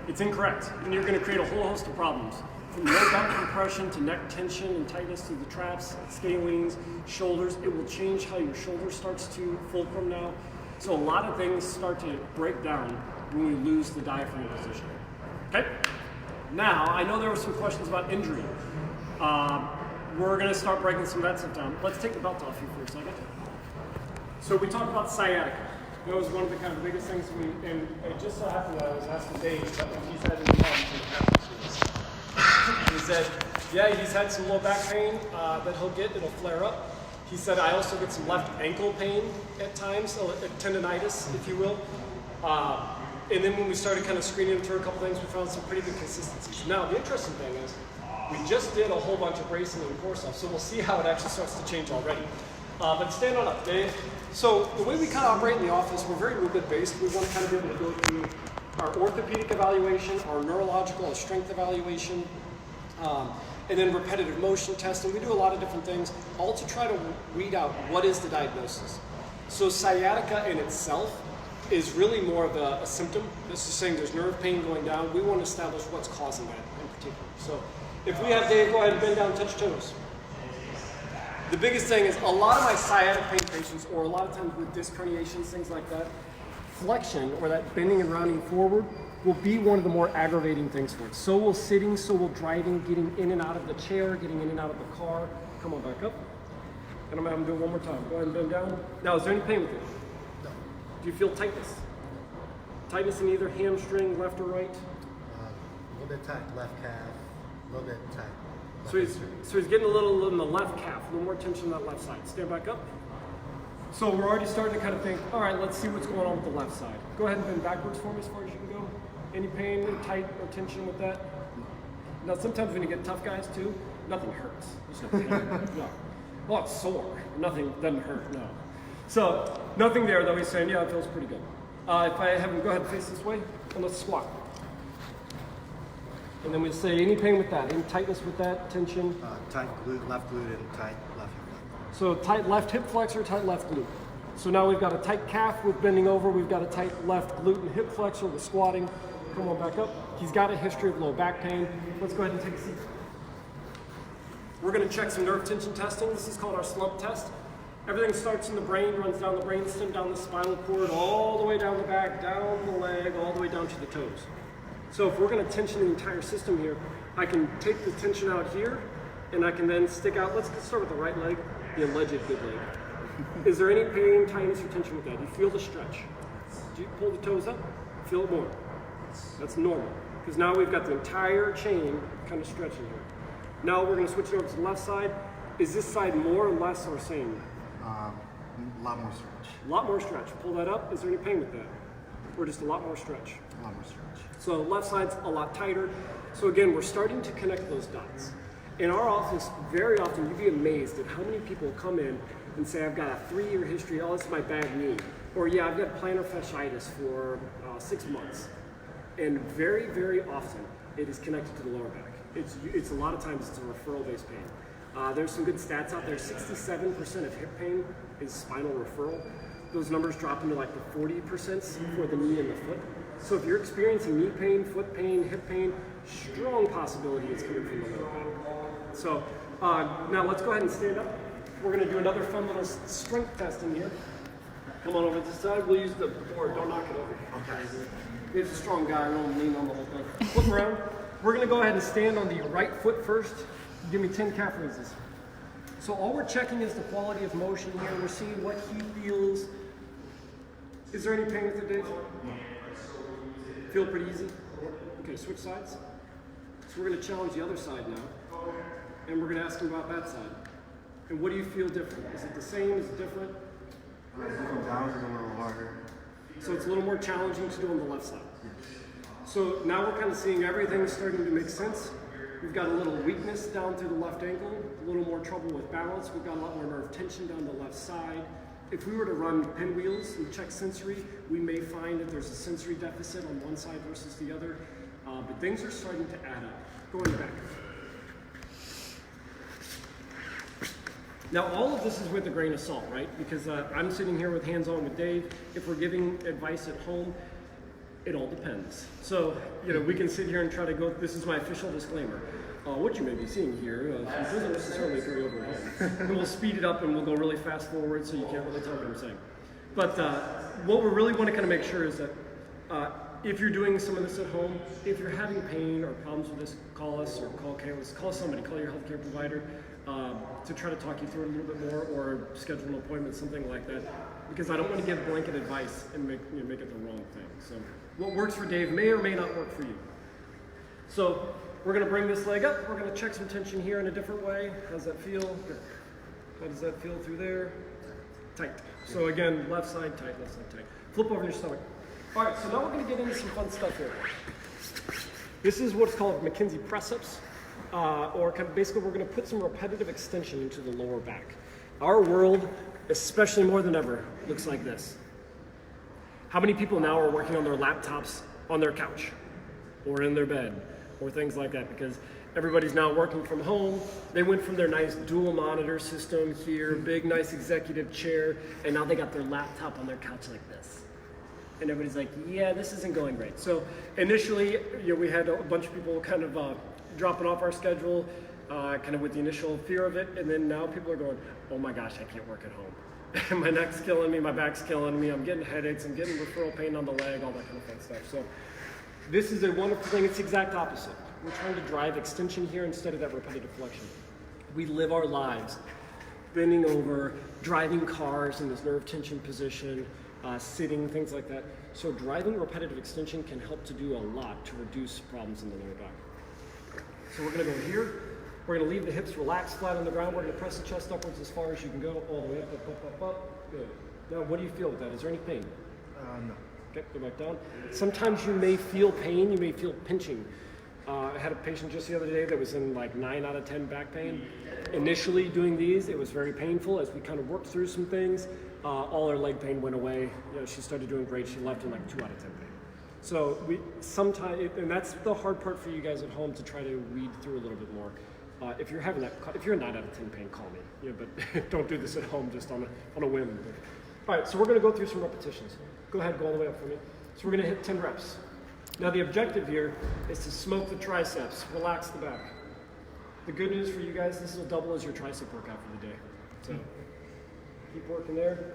Speaker 2: it's incorrect, and you're going to create a whole host of problems. From low back compression to neck tension and tightness through the traps, scalenes, shoulders. It will change how your shoulder starts to fulcrum now. So a lot of things start to break down when we lose the diaphragm position. Okay? Now, I know there were some questions about injury. We're going to start breaking some of that stuff down. Let's take the belt off you for a second. So we talked about sciatica. That was one of the kind of biggest things and it just so happened that I was asking Dave, but he's had any problems. He said, yeah, he's had some low back pain that he'll get, it'll flare up. He said, I also get some left ankle pain at times, so tendonitis, if you will. And then when we started kind of screening him through a couple things, we found some pretty good consistencies. Now, the interesting thing is, we just did a whole bunch of bracing and core stuff, so we'll see how it actually starts to change already. But stand on up, Dave. So the way we kind of operate in the office, we're very movement based. We want to kind of be able to go through our orthopedic evaluation, our neurological and strength evaluation, and then repetitive motion testing. We do a lot of different things, all to try to weed out what is the diagnosis. So sciatica in itself is really more of a symptom. This is saying there's nerve pain going down. We want to establish what's causing that in particular. So if we have Dave, go ahead and bend down, touch toes. The biggest thing is a lot of my sciatic pain patients, or a lot of times with disc herniations, things like that, flexion, or that bending and rounding forward, will be one of the more aggravating things for it. So will sitting, so will driving, getting in and out of the chair, getting in and out of the car. Come on back up. And I'm going to have them do it one more time. Go ahead and bend down. Now, is there any pain with it?
Speaker 3: No.
Speaker 2: Do you feel tightness? Tightness in either hamstring, left or right?
Speaker 3: A little bit tight, left calf, a little bit tight.
Speaker 2: So he's getting a little in the left calf, a little more tension on that left side. Stand back up. So we're already starting to kind of think, all right, let's see what's going on with the left side. Go ahead and bend backwards for me as far as you can go. Any pain, or tight, or tension with that? Now, sometimes when you get tough guys too, nothing hurts. There's no pain. No. Well, it's sore. Nothing doesn't hurt, no. So nothing there, though. He's saying, yeah, it feels pretty good. If I have him go ahead and face this way, and let's squat. And then we'll say, any pain with that? Any tightness with that? Tension?
Speaker 3: Tight glute, left glute, and tight left hip.
Speaker 2: So tight left hip flexor, tight left glute. So now we've got a tight calf with bending over. We've got a tight left glute and hip flexor with squatting. Come on back up. He's got a history of low back pain. Let's go ahead and take a seat. We're going to check some nerve tension testing. This is called our slump test. Everything starts in the brain, runs down the brainstem, down the spinal cord, all the way down the back, down the leg, all the way down to the toes. So if we're going to tension the entire system here, I can take the tension out here, and I can then stick out. Let's start with the right leg, the alleged good leg. Is there any pain, tightness, or tension with that? Do you feel the stretch? Do you pull the toes up? Feel it more. That's normal, because now we've got the entire chain kind of stretching here. Now we're going to switch it over to the left side. Is this side more or less or same?
Speaker 3: A lot more stretch.
Speaker 2: A lot more stretch. Pull that up. Is there any pain with that? Or just a lot more stretch?
Speaker 3: A lot more stretch.
Speaker 2: So left side's a lot tighter. So again, we're starting to connect those dots. In our office, very often you'd be amazed at how many people come in and say, I've got a 3-year history, oh, it's my bad knee. Or yeah, I've got plantar fasciitis for 6 months. And very, very often it is connected to the lower back. It's a lot of times it's a referral-based pain. There's some good stats out there. 67% of hip pain is spinal referral. Those numbers drop into like the 40% for the knee and the foot. So if you're experiencing knee pain, foot pain, hip pain, strong possibility it's coming from the lower back. So now let's go ahead and stand up. We're going to do another fun little strength test in here. Come on over this side. We'll use the board. Don't knock it over. Okay. He's a strong guy. I don't lean on the whole thing. Flip around. We're going to go ahead and stand on the right foot first. Give me 10 calf raises. So all we're checking is the quality of motion here. We're seeing what he feels. Is there any pain with it, Dave? Feel pretty easy? Okay, switch sides. So we're going to challenge the other side now. and we're going to ask him about that side. And what do you feel different? Is it the same? Is it different?
Speaker 3: Looking down is a little harder.
Speaker 2: So it's a little more challenging to do on the left side. So now we're kind of seeing everything starting to make sense. We've got a little weakness down through the left ankle, a little more trouble with balance. We've got a lot more nerve tension down the left side. If we were to run pinwheels and check sensory, we may find that there's a sensory deficit on one side versus the other. But things are starting to add up. Going back. Now, all of this is with a grain of salt, right? Because I'm sitting here with hands-on with Dave. If we're giving advice at home, it all depends. So, we can sit here and try to go, this is my official disclaimer. What you may be seeing here doesn't necessarily carry over at home. And we'll speed it up and we'll go really fast forward so you can't really tell what I'm saying. But what we really want to kind of make sure is that if you're doing some of this at home, if you're having pain or problems with this, call us or call somebody, call your healthcare provider to try to talk you through it a little bit more or schedule an appointment, something like that. Because I don't want to give blanket advice and make it the wrong thing. So what works for Dave may or may not work for you. So we're going to bring this leg up. We're going to check some tension here in a different way. How's that feel? Good. How does that feel through there? Tight. So again, left side tight, left side tight. Flip over your stomach. All right, so now we're going to get into some fun stuff here. This is what's called McKenzie press-ups, or kind of basically we're going to put some repetitive extension into the lower back. Our world, especially more than ever, looks like this. How many people now are working on their laptops on their couch or in their bed or things like that? Because everybody's now working from home. They went from their nice dual monitor system here, big nice executive chair, and now they got their laptop on their couch like this. And everybody's like, yeah, this isn't going great. So initially, we had a bunch of people kind of dropping off our schedule, kind of with the initial fear of it. And then now people are going, oh my gosh, I can't work at home. My neck's killing me, my back's killing me, I'm getting headaches, I'm getting referral pain on the leg, all that kind of fun stuff. So this is a wonderful thing. It's the exact opposite. We're trying to drive extension here instead of that repetitive flexion. We live our lives bending over, driving cars in this nerve tension position, sitting, things like that. So driving repetitive extension can help to do a lot to reduce problems in the lower back. So we're going to go here. We're going to leave the hips relaxed, flat on the ground. We're going to press the chest upwards as far as you can go, all the way up, up, up, up, up. Good. Now, what do you feel with that? Is there any pain?
Speaker 3: No.
Speaker 2: Okay, go back down. Sometimes you may feel pain. You may feel pinching. I had a patient just the other day that was in like 9 out of 10 back pain. Initially doing these, it was very painful. As we kind of worked through some things, all her leg pain went away. She started doing great. She left in like 2 out of 10 pain. So we sometimes, and that's the hard part for you guys at home to try to weed through a little bit more. If you're having that, if you're in 9 out of 10 pain, call me. But don't do this at home just on a whim. All right, so we're going to go through some repetitions. Go ahead, go all the way up for me. So we're going to hit 10 reps. Now the objective here is to smoke the triceps, relax the back. The good news for you guys, this will double as your tricep workout for the day. So keep working there.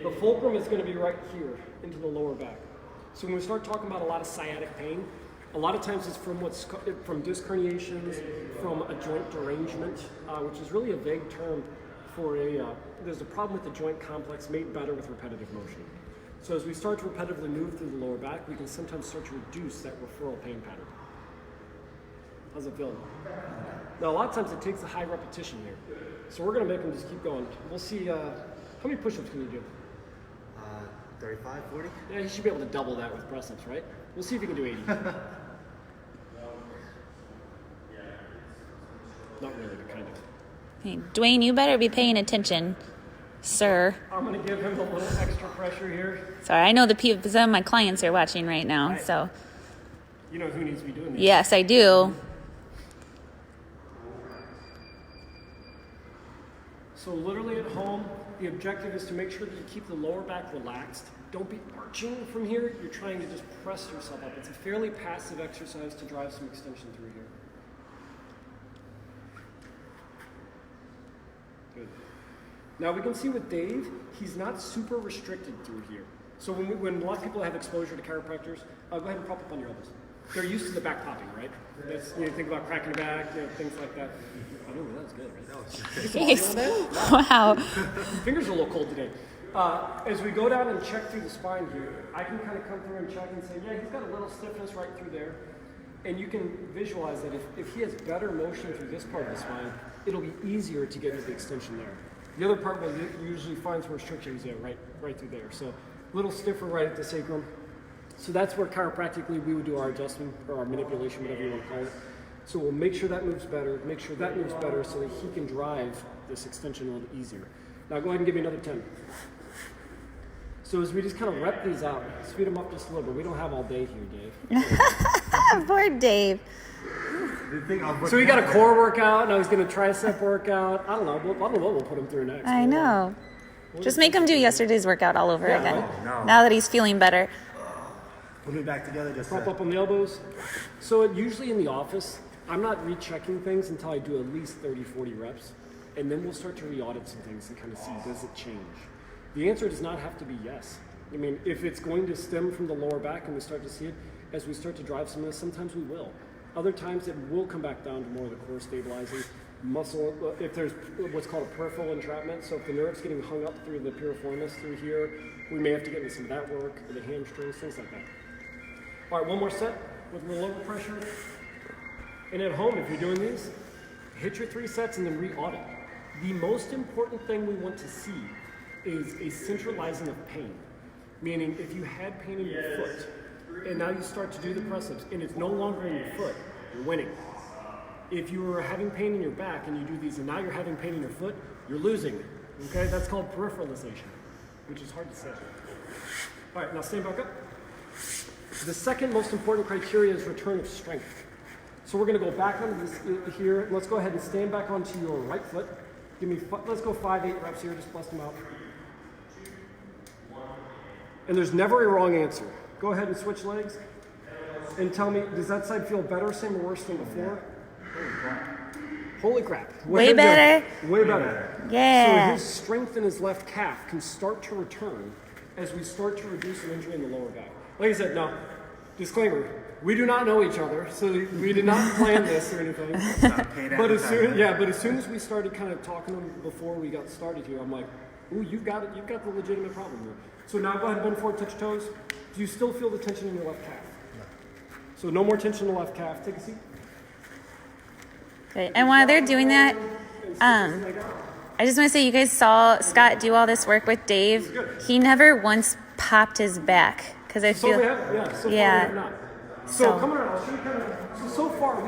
Speaker 2: The fulcrum is going to be right here into the lower back. So when we start talking about a lot of sciatic pain, a lot of times it's from disc herniations, from a joint derangement, which is really a vague term for there's a problem with the joint complex made better with repetitive motion. So as we start to repetitively move through the lower back, we can sometimes start to reduce that referral pain pattern. How's it feel? Now, a lot of times it takes a high repetition here. So we're going to make them just keep going. We'll see, how many push-ups can you do?
Speaker 3: 35, 40?
Speaker 2: Yeah, you should be able to double that with press-ups, right? We'll see if you can do 80. Not really, but kind of.
Speaker 1: Hey, Dwayne, you better be paying attention, sir.
Speaker 2: I'm going to give him a little extra pressure here.
Speaker 1: Sorry, I know some of my clients are watching right now,
Speaker 2: Right.
Speaker 1: so.
Speaker 2: You know who needs to be doing this.
Speaker 1: Yes, I do.
Speaker 2: So literally at home, the objective is to make sure that you keep the lower back relaxed. Don't be arching from here. You're trying to just press yourself up. It's a fairly passive exercise to drive some extension through here. Good. Now we can see with Dave, he's not super restricted through here. So when a lot of people have exposure to chiropractors, go ahead and prop up on your elbows. They're used to the back popping, right? That's, think about cracking the back, things like that. I know, that was good, right? That was
Speaker 1: Jeez. Wow.
Speaker 2: Fingers are a little cold today. As we go down and check through the spine here, I can kind of come through and check and say, yeah, he's got a little stiffness right through there. And you can visualize that if he has better motion through this part of the spine, it'll be easier to get into the extension there. The other part will usually find some restrictions there, right through there. So a little stiffer right at the sacrum. So that's where chiropractically we would do our adjustment or our manipulation, whatever you want to call it. So we'll make sure that moves better, make sure that moves better so that he can drive this extension a little easier. Now go ahead and give me another 10. So as we just kind of rep these out, speed them up just a little bit. We don't have all day here, Dave.
Speaker 4: Poor Dave.
Speaker 2: So he got a core workout, now he's going to tricep workout. I don't know what we'll put him through next.
Speaker 4: I know. Just make him do yesterday's workout all over again.
Speaker 3: no.
Speaker 4: Now that he's feeling better.
Speaker 3: Put it back together. Just
Speaker 2: Prop up on the elbows. So usually in the office, I'm not rechecking things until I do at least 30, 40 reps. And then we'll start to re-audit some things and kind of see, does it change? The answer does not have to be yes. I mean, if it's going to stem from the lower back and we start to see it, as we start to drive some of this, sometimes we will. Other times it will come back down to more of the core stabilizing muscle. If there's what's called a peripheral entrapment, so if the nerve's getting hung up through the piriformis through here, we may have to get into some of that work, or the hamstrings, things like that. All right, one more set with a little lower pressure. And at home, if you're doing these, hit your 3 sets and then re-audit. The most important thing we want to see is a centralizing of pain. Meaning, if you had pain in your foot, and now you start to do the press-ups, and it's no longer in your foot, you're winning. If you were having pain in your back and you do these, and now you're having pain in your foot, you're losing. Okay, that's called peripheralization, which is hard to say. All right, now stand back up. The second most important criteria is return of strength. So we're going to go back onto this here. Let's go ahead and stand back onto your right foot. Let's go 5, 8 reps here. Just bust them out. And there's never a wrong answer. Go ahead and switch legs. And tell me, does that side feel better, same, or worse than before? Holy crap.
Speaker 4: Way better?
Speaker 2: Way better.
Speaker 4: Yeah.
Speaker 2: So his strength in his left calf can start to return as we start to reduce an injury in the lower back. Like I said, now, disclaimer, we do not know each other, so we did not plan this or anything. But as soon as we started kind of talking to him before we got started here, I'm like, ooh, you've got it. You've got the legitimate problem here. So now go ahead and bend forward, touch your toes. Do you still feel the tension in your left calf? No. So no more tension in the left calf. Take a seat.
Speaker 4: Okay. And while they're doing that, I just want to say you guys saw Scott do all this work with Dave. He never once popped his back because I feel.
Speaker 2: So far we have not. So come around. I'll show you kind of. So far,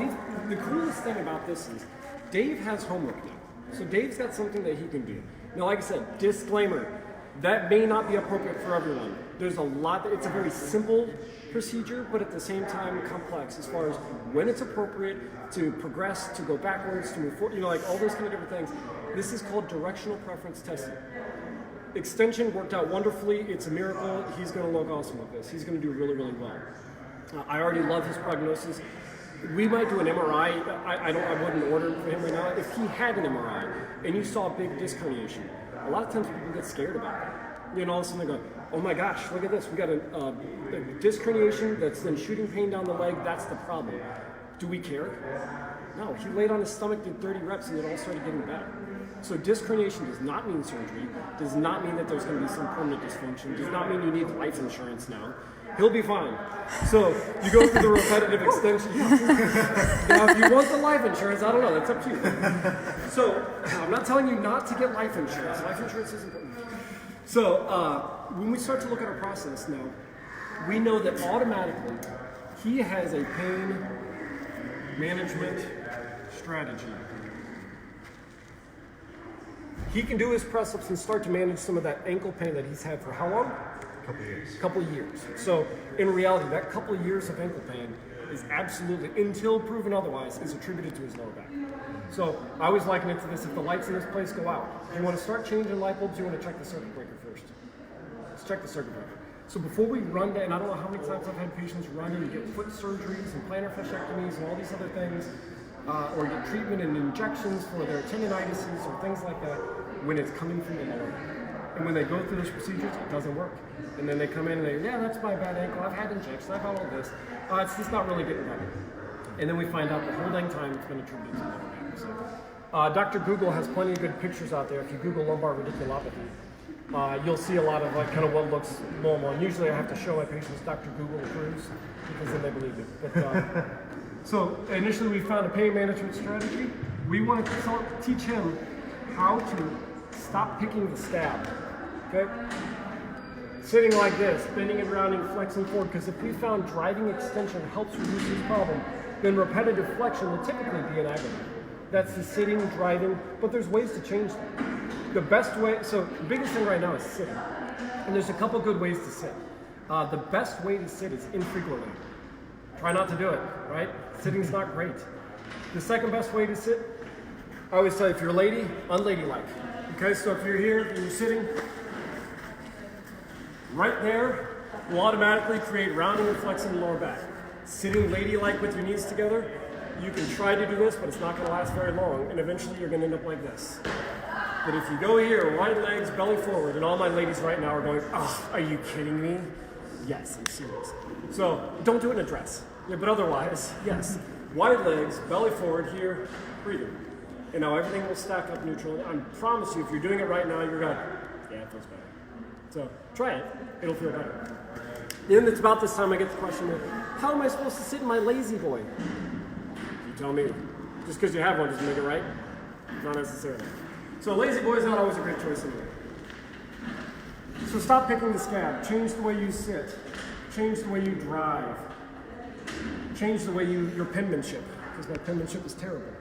Speaker 2: the coolest thing about this is Dave has homework now. So Dave's got something that he can do. Now, like I said, disclaimer, that may not be appropriate for everyone. There's a lot. It's a very simple procedure, but at the same time complex as far as when it's appropriate to progress, to go backwards, to move forward. You know, like all those kind of different things. This is called directional preference testing. Extension worked out wonderfully. It's a miracle. He's going to look awesome with this. He's going to do really, really well. I already love his prognosis. We might do an MRI. I wouldn't order it for him right now. If he had an MRI and you saw a big disc herniation, a lot of times people get scared about that. You know, all of a sudden they go, oh my gosh, look at this. We got a disc herniation that's then shooting pain down the leg. That's the problem. Do we care? No, he laid on his stomach, did 30 reps, and it all started getting better. So disc herniation does not mean surgery, does not mean that there's going to be some permanent dysfunction, does not mean you need life insurance now. He'll be fine. So you go through the repetitive extension. Now, if you want the life insurance, I don't know. That's up to you. So I'm not telling you not to get life insurance. Life insurance is important. So when we start to look at our process now, we know that automatically he has a pain management strategy. He can do his press-ups and start to manage some of that ankle pain that he's had for how long? Couple of years. So in reality, that couple of years of ankle pain is absolutely, until proven otherwise, is attributed to his lower back. So I always liken it to this: if the lights in this place go out, you want to start changing light bulbs, you want to check the circuit breaker first. Let's check the circuit breaker. So before we run, and I don't know how many times I've had patients run and get foot surgeries and plantar fasciectomies and all these other things, or get treatment and injections for their tendinitises or things like that, when it's coming from the lower back. And when they go through those procedures, it doesn't work. And then they come in and they go, yeah, that's my bad ankle. I've had injections. I've had all this. It's just not really getting better. And then we find out the whole dang time it's been attributed to the lower back. So, Dr. Google has plenty of good pictures out there. If you Google lumbar radiculopathy, you'll see a lot of kind of what looks normal. And usually I have to show my patients Dr. Google approves, because then they believe it. But So initially we found a pain management strategy. We want to teach him how to stop picking the scab, okay? Sitting like this, bending and rounding, flexing forward, because if we found driving extension helps reduce this problem, then repetitive flexion will typically be an agony. That's the sitting, driving, but there's ways to change that. The best way, so the biggest thing right now is sitting. And there's a couple good ways to sit. The best way to sit is infrequently. Try not to do it, right? Sitting's not great. The second best way to sit, I always tell you, if you're a lady, unladylike. Okay, so if you're here and you're sitting, right there will automatically create rounding and flexing in the lower back. Sitting ladylike with your knees together, you can try to do this, but it's not going to last very long, and eventually you're going to end up like this. But if you go here, wide legs, belly forward, and all my ladies right now are going, oh, are you kidding me? Yes, I'm serious. So don't do it in a dress. Yeah, but otherwise, yes. Wide legs, belly forward here, breathing. And now everything will stack up neutral. I promise you, if you're doing it right now, you're going, yeah, it feels better. So try it, it'll feel better. Then it's about this time I get the question of, how am I supposed to sit in my lazy boy? You tell me. Just because you have one doesn't make it right? Not necessarily. So lazy boy is not always a great choice anyway. So stop picking the scab. Change the way you sit. Change the way you drive. Change the way your penmanship, because my penmanship is terrible.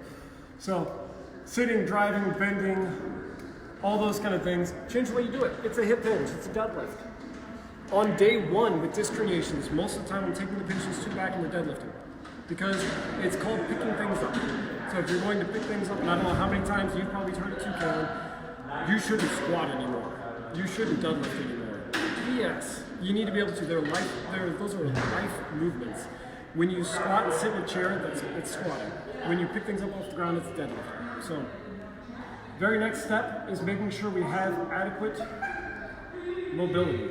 Speaker 2: So sitting, driving, bending, all those kind of things. Change the way you do it. It's a hip hinge. It's a deadlift. On day one with disc herniations, most of the time I'm taking the pinches 2 back and we're deadlifting, because it's called picking things up. So if you're going to pick things up, and I don't know how many times you've probably heard it too, Karen, you shouldn't squat anymore. You shouldn't deadlift anymore. Yes, you need to be able to. Those are life movements. When you squat and sit in a chair, it's squatting. When you pick things up off the ground, it's deadlifting. So, very next step is making sure we have adequate mobility.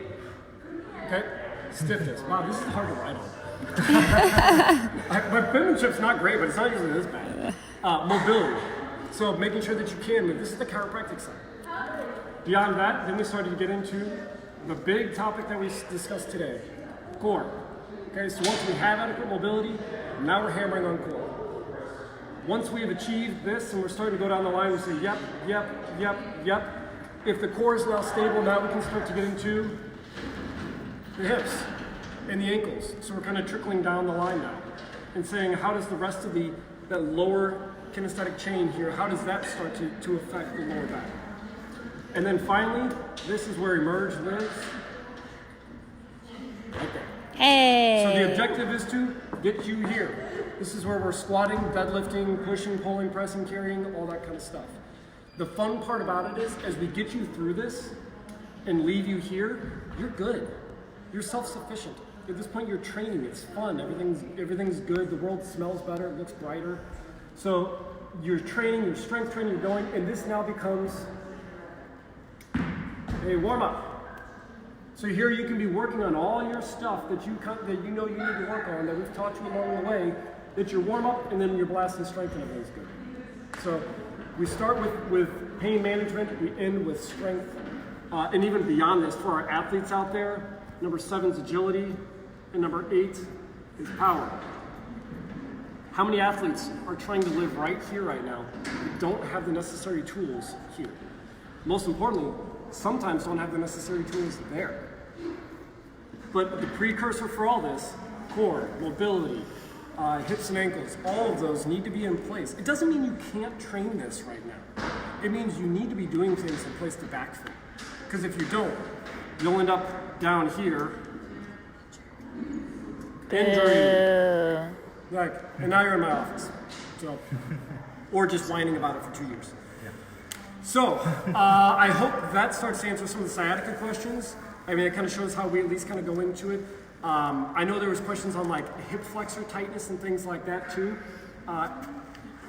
Speaker 2: Okay? Stiffness. Wow, this is hard to write on. My penmanship's not great, but it's not usually this bad. Mobility. So making sure that you can move. This is the chiropractic side. Beyond that, then we started to get into the big topic that we discussed today, core. Okay, so once we have adequate mobility, now we're hammering on core. Once we have achieved this and we're starting to go down the line, we say, yep, yep, yep, yep. If the core is now stable, now we can start to get into the hips and the ankles. So we're kind of trickling down the line now and saying, how does the rest of that lower kinesthetic chain here, how does that start to affect the lower back? And then finally, this is where Emerge lives. Right there.
Speaker 4: Hey.
Speaker 2: So the objective is to get you here. This is where we're squatting, deadlifting, pushing, pulling, pressing, carrying, all that kind of stuff. The fun part about it is, as we get you through this and leave you here, you're good. You're self-sufficient. At this point, you're training. It's fun. Everything's good. The world smells better. It looks brighter. So you're training, your strength training, you're going, and this now becomes a warm-up. So here you can be working on all your stuff that you know you need to work on, that we've taught you along the way, that you warm up and then you're blasting strength and everything's good. So we start with pain management, we end with strength, and even beyond this, for our athletes out there, number 7 is agility, and number 8 is power. How many athletes are trying to live right here, right now, who don't have the necessary tools here? Most importantly, sometimes don't have the necessary tools there. But the precursor for all this, core, mobility, hips and ankles, all of those need to be in place. It doesn't mean you can't train this right now. It means you need to be doing things in place to backfill. Because if you don't, you'll end up down here, injury, and now you're in my office. So, or just whining about it for 2 years. So, I hope that starts to answer some of the sciatica questions. I mean, it kind of shows how we at least kind of go into it. I know there was questions on like hip flexor tightness and things like that too.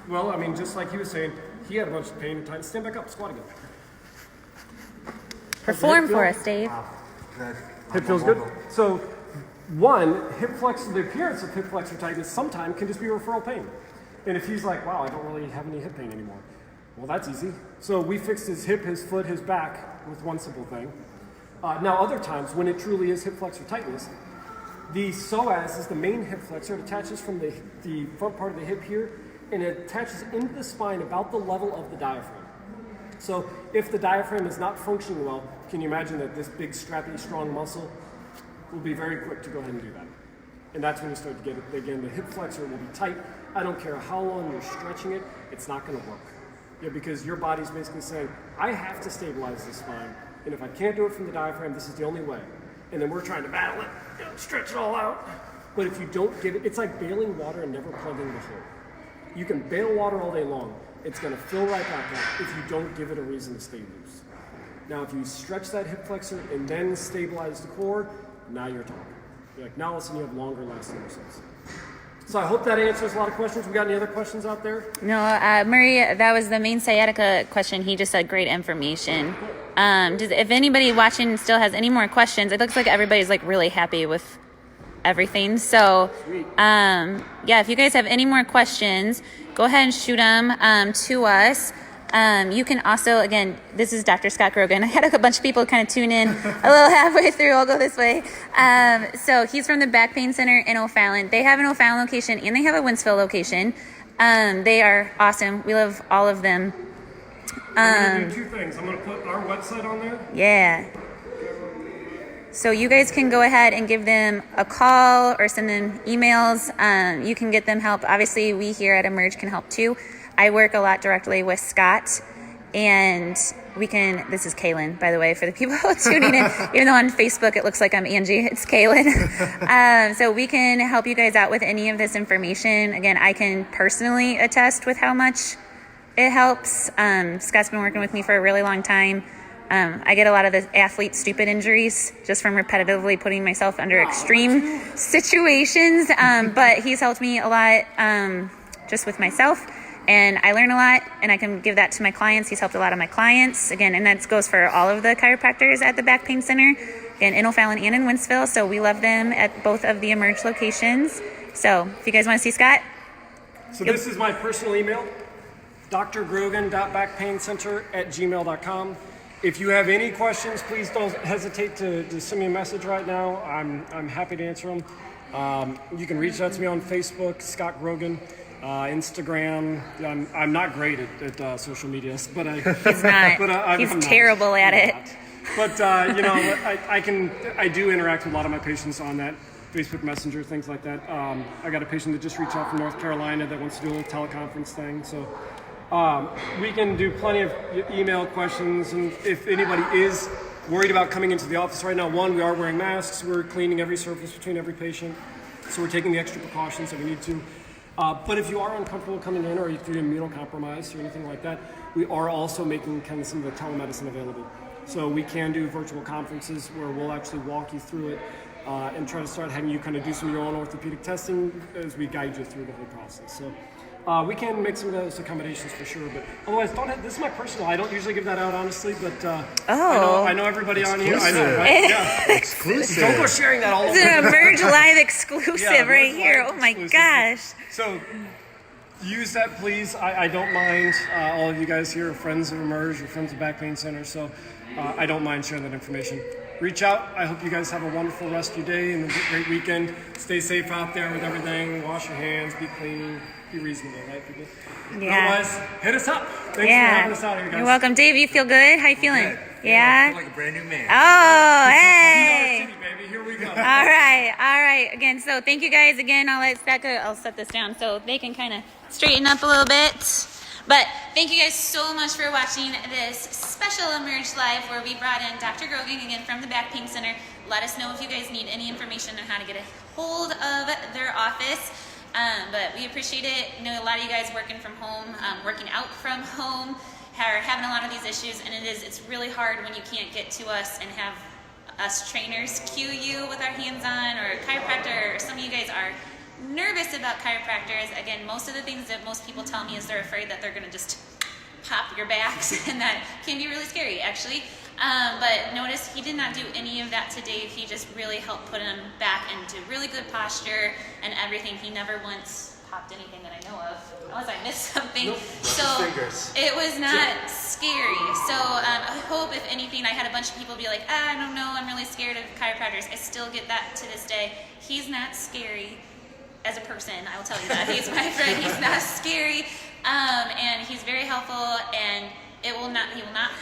Speaker 2: Well, I mean, just like he was saying, he had a bunch of pain and tightness. Stand back up, squat again.
Speaker 4: Perform for us, Dave.
Speaker 2: Hip feels good. So, hip flexor, the appearance of hip flexor tightness sometimes can just be referral pain. And if he's like, wow, I don't really have any hip pain anymore. Well, that's easy. So we fixed his hip, his foot, his back with one simple thing. Now, other times when it truly is hip flexor tightness, The psoas is the main hip flexor. It attaches from the front part of the hip here, and it attaches into the spine about the level of the diaphragm. So if the diaphragm is not functioning well, can you imagine that this big, strappy, strong muscle will be very quick to go ahead and do that. And that's when you start to get it. Again, the hip flexor will be tight. I don't care how long you're stretching it, it's not going to work. Yeah, because your body's basically saying, I have to stabilize the spine, and if I can't do it from the diaphragm, this is the only way. And then we're trying to battle it, stretch it all out. But if you don't give it, it's like bailing water and never plugging the hole. You can bail water all day long. It's going to fill right back up if you don't give it a reason to stay loose. Now, if you stretch that hip flexor and then stabilize the core, now you're talking. You're like, now all of a sudden you have longer lasting results. So I hope that answers a lot of questions. We got any other questions out there?
Speaker 4: No, Murray, that was the main sciatica question. He just said great information. If anybody watching still has any more questions, it looks like everybody's like really happy with everything. So, yeah, if you guys have any more questions, go ahead and shoot them to us. You can also, again, this is Dr. Scott Grogan. I had a bunch of people kind of tune in a little halfway through. I'll go this way. So he's from the Back Pain Center in O'Fallon. They have an O'Fallon location and they have a Winsville location. They are awesome. We love all of them.
Speaker 2: I'm going to do two things. I'm going to put our website on there.
Speaker 4: Yeah. So you guys can go ahead and give them a call or send them emails. You can get them help. Obviously, we here at Emerge can help too. I work a lot directly with Scott, and we can, this is Kaylin, by the way, for the people tuning in. Even though on Facebook it looks like I'm Angie, it's Kaylin. So we can help you guys out with any of this information. Again, I can personally attest with how much it helps. Scott's been working with me for a really long time. I get a lot of the athlete stupid injuries just from repetitively putting myself under extreme situations. But he's helped me a lot just with myself. And I learn a lot, and I can give that to my clients. He's helped a lot of my clients. Again, and that goes for all of the chiropractors at the Back Pain Center in O'Fallon and in Winsville. So we love them at both of the Emerge locations. So if you guys want to see Scott.
Speaker 2: So this is my personal email, drgrogan.backpaincenter@gmail.com. If you have any questions, please don't hesitate to send me a message right now. I'm happy to answer them. You can reach out to me on Facebook, Scott Grogan. Instagram. I'm not great at social media, but
Speaker 4: he's not. He's terrible at it.
Speaker 2: But you know, I do interact with a lot of my patients on that Facebook Messenger, things like that. I got a patient that just reached out from North Carolina that wants to do a little teleconference thing. So we can do plenty of email questions, and if anybody is worried about coming into the office right now, one, we are wearing masks. We're cleaning every surface between every patient, so we're taking the extra precautions that we need to. But if you are uncomfortable coming in, or if you're immunocompromised or anything like that, we are also making kind of some of the telemedicine available. So we can do virtual conferences where we'll actually walk you through it and try to start having you kind of do some of your own orthopedic testing as we guide you through the whole process. So we can make some of those accommodations for sure. But otherwise, this is my personal. I don't usually give that out, honestly, but I know everybody on here. I know, right? Yeah.
Speaker 3: Exclusive.
Speaker 2: Don't go sharing that all over.
Speaker 4: It's an Emerge Live exclusive right here. Oh my
Speaker 2: exclusive.
Speaker 4: gosh.
Speaker 2: So use that, please. I don't mind. All of you guys here are friends of Emerge, or friends of Back Pain Center, so I don't mind sharing that information. Reach out. I hope you guys have a wonderful rest of your day and a great weekend. Stay safe out there with everything. Wash your hands. Be clean. Be reasonable, right, people?
Speaker 4: Yeah.
Speaker 2: Otherwise, hit us up. Thanks for having us out here, guys.
Speaker 4: You're welcome. Dave, you feel good? How you feeling?
Speaker 5: Good.
Speaker 4: Yeah?
Speaker 5: I feel like a brand new man.
Speaker 4: Oh,
Speaker 2: New
Speaker 4: hey.
Speaker 2: York City, baby. Here we go.
Speaker 4: All right. Again, so thank you guys again. I'll set this down so they can kind of straighten up a little bit. But thank you guys so much for watching this special Emerge Live where we brought in Dr. Grogan again from the Back Pain Center. Let us know if you guys need any information on how to get a hold of their office. But we appreciate it. You know, a lot of you guys working from home, working out from home, are having a lot of these issues, and it's really hard when you can't get to us and have us trainers cue you with our hands on, or a chiropractor, or some of you guys are nervous about chiropractors. Again, most of the things that most people tell me is they're afraid that they're going to just pop your backs, and that can be really scary, actually. But notice he did not do any of that to Dave. He just really helped put him back into really good posture and everything. He never once
Speaker 1: popped anything that I know of, unless I missed something.
Speaker 2: Nope.
Speaker 1: So it was not scary. So I hope, if anything, I had a bunch of people be like, I don't know, I'm really scared of chiropractors. I still get that to this day. He's not scary as a person, I will tell you that. He's my friend. He's not scary, and he's very helpful, and he will not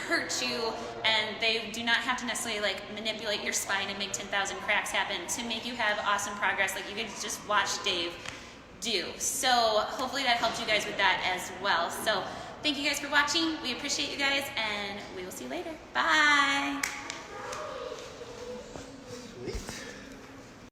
Speaker 1: hurt you, and they do not have to necessarily like manipulate your spine and make 10,000 cracks happen to make you have awesome progress like you can just watch Dave do. So hopefully that helped you guys with that as well. So thank you guys for watching. We appreciate you guys, and we will see you later. Bye.